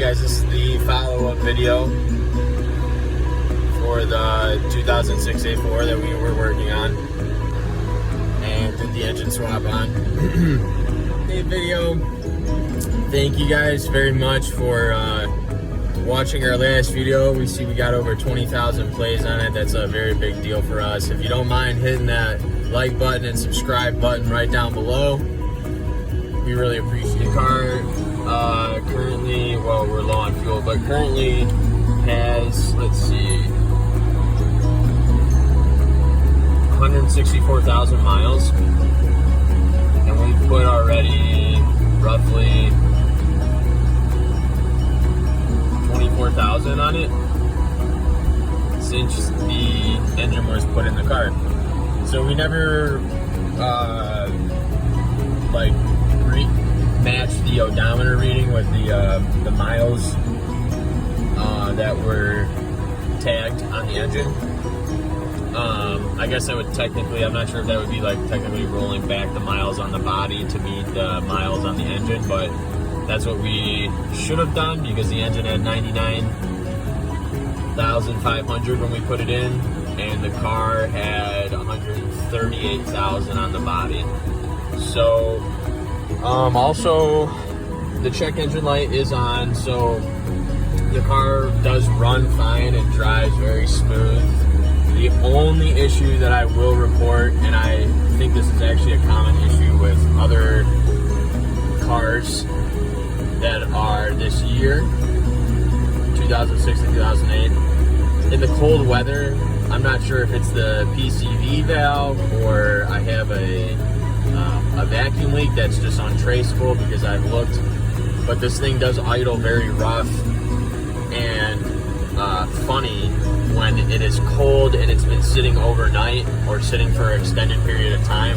guys, this is the follow-up video for the 2006 A4 that we were working on and did the engine swap on. Hey video, thank you guys very much for watching our last video. We see we got over 20,000 plays on it. That's a very big deal for us. If you don't mind hitting that like button and subscribe button right down below, we really appreciate it. The car currently, well, we're low on fuel, but currently has, let's see, 164,000 miles, and we've put already roughly 24,000 on it since the engine was put in the car. So we never matched the odometer reading with the miles that were tagged on the engine. I guess that would technically, I'm not sure if that would be like technically rolling back the miles on the body to meet the miles on the engine, but that's what we should have done because the engine had 99,500 when we put it in, and the car had 138,000 on the body. So, also the check engine light is on, so the car does run fine and drives very smooth. The only issue that I will report, and I think this is actually a common issue with other cars that are this year, 2006 to 2008, in the cold weather, I'm not sure if it's the PCV valve or I have a vacuum leak that's just untraceable because I've looked, but this thing does idle very rough and funny when it is cold and it's been sitting overnight or sitting for an extended period of time.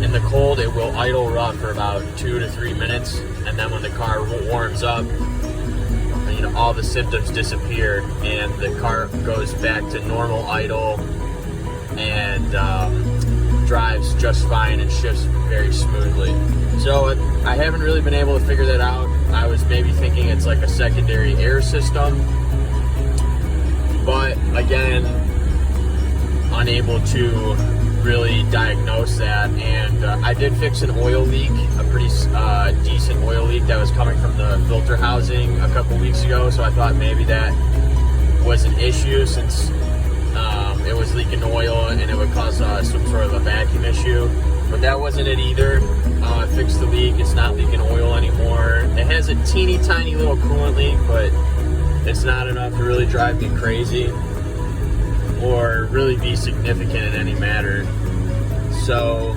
In the cold, it will idle rough for about 2 to 3 minutes, and then when the car warms up, you know, all the symptoms disappear and the car goes back to normal idle and drives just fine and shifts very smoothly. So I haven't really been able to figure that out. I was maybe thinking it's like a secondary air system, but again, unable to really diagnose that. And I did fix an oil leak, a pretty decent oil leak that was coming from the filter housing a couple weeks ago, so I thought maybe that was an issue since it was leaking oil and it would cause some sort of a vacuum issue, but that wasn't it either. I fixed the leak, it's not leaking oil anymore. It has a teeny tiny little coolant leak, but it's not enough to really drive me crazy or really be significant in any matter. So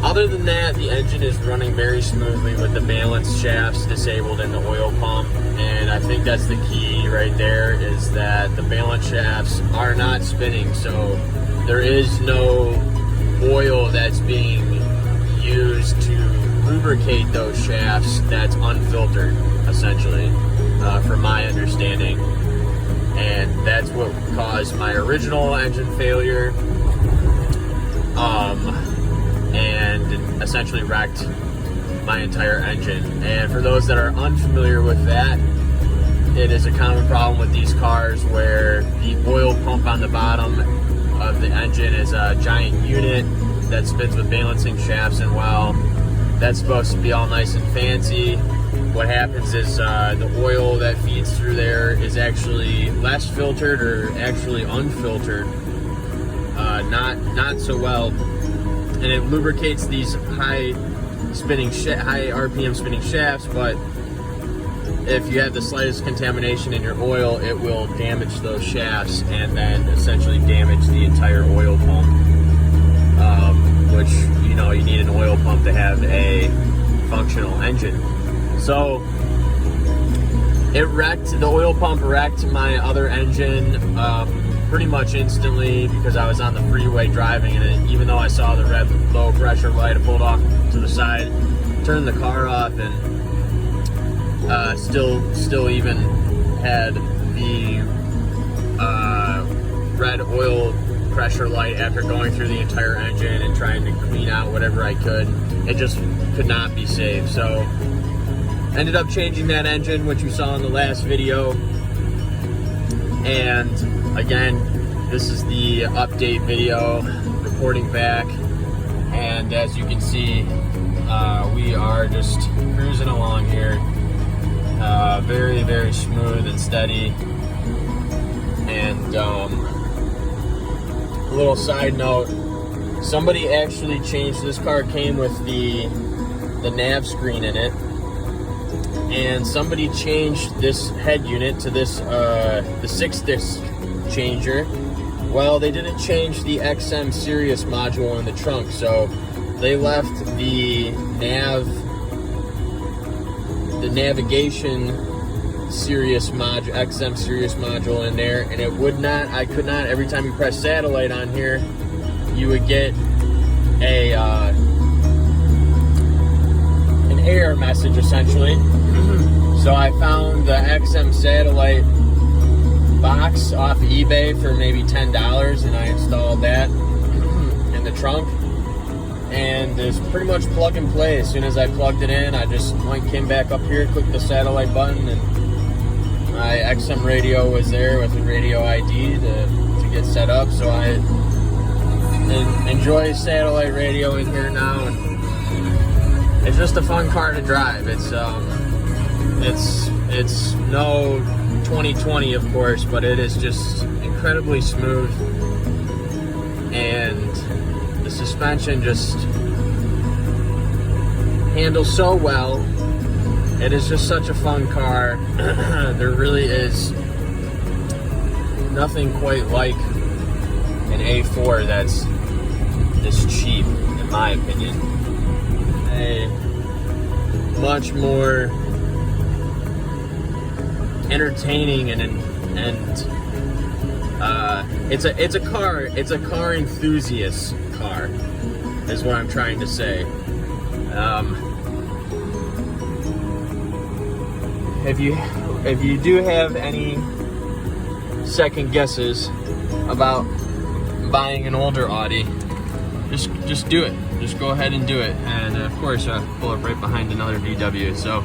other than that, the engine is running very smoothly with the balance shafts disabled in the oil pump, and I think that's the key right there, is that the balance shafts are not spinning, so there is no oil that's being used to lubricate those shafts that's unfiltered, essentially, from my understanding. And that's what caused my original engine failure, and essentially wrecked my entire engine. And for those that are unfamiliar with that, it is a common problem with these cars where the oil pump on the bottom of the engine is a giant unit that spins with balancing shafts, and while that's supposed to be all nice and fancy, what happens is the oil that feeds through there is actually less filtered, or actually unfiltered, not so well, and it lubricates these high RPM spinning shafts, but if you have the slightest contamination in your oil, it will damage those shafts and then essentially damage the entire oil pump, which, you know, you need an oil pump to have a functional engine. So it wrecked, the oil pump wrecked my other engine pretty much instantly because I was on the freeway driving, and even though I saw the red low pressure light, I pulled off to the side, turned the car off, and still even had the red oil pressure light after going through the entire engine and trying to clean out whatever I could. It just could not be saved. So ended up changing that engine, which you saw in the last video. And again, this is the update video, reporting back. And as you can see, we are just cruising along here. Very, very smooth and steady. And a little side note, somebody actually changed, this car came with the nav screen in it, and somebody changed this head unit to this the 6-disc changer. Well, they didn't change the XM Sirius module in the trunk, so they left the navigation Sirius module, XM Sirius module in there, and it would not, I could not, every time you press satellite on here, you would get an error message essentially. So I found the XM satellite box off eBay for maybe $10, and I installed that in the trunk, and it's pretty much plug and play. As soon as I plugged it in, I just came back up here, clicked the satellite button, and my XM radio was there with the radio ID to get set up. So I enjoy satellite radio in here now, and it's just a fun car to drive. It's no 2020, of course, but it is just incredibly smooth, and the suspension just handles so well. It is just such a fun car. There really is nothing quite like an A4 that's this cheap, in my opinion. A much more entertaining and it's a car enthusiast car, is what I'm trying to say. If you do have any second guesses about buying an older Audi, just do it. Just go ahead and do it. And of course, I pull up right behind another VW. So,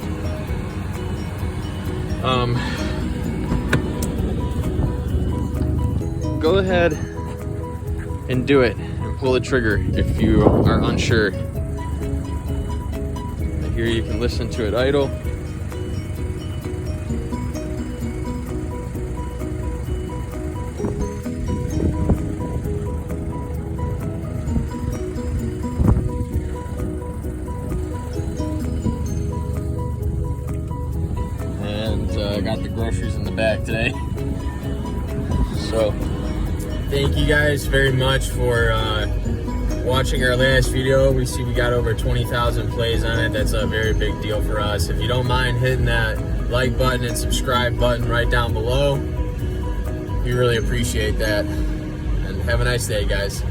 go ahead and do it and pull the trigger if you are unsure. Here you can listen to it idle. I got the groceries in the back today. So thank you guys very much for watching our last video. We see we got over 20,000 plays on it. That's a very big deal for us. If you don't mind hitting that like button and subscribe button right down below, we really appreciate that. And have a nice day, guys.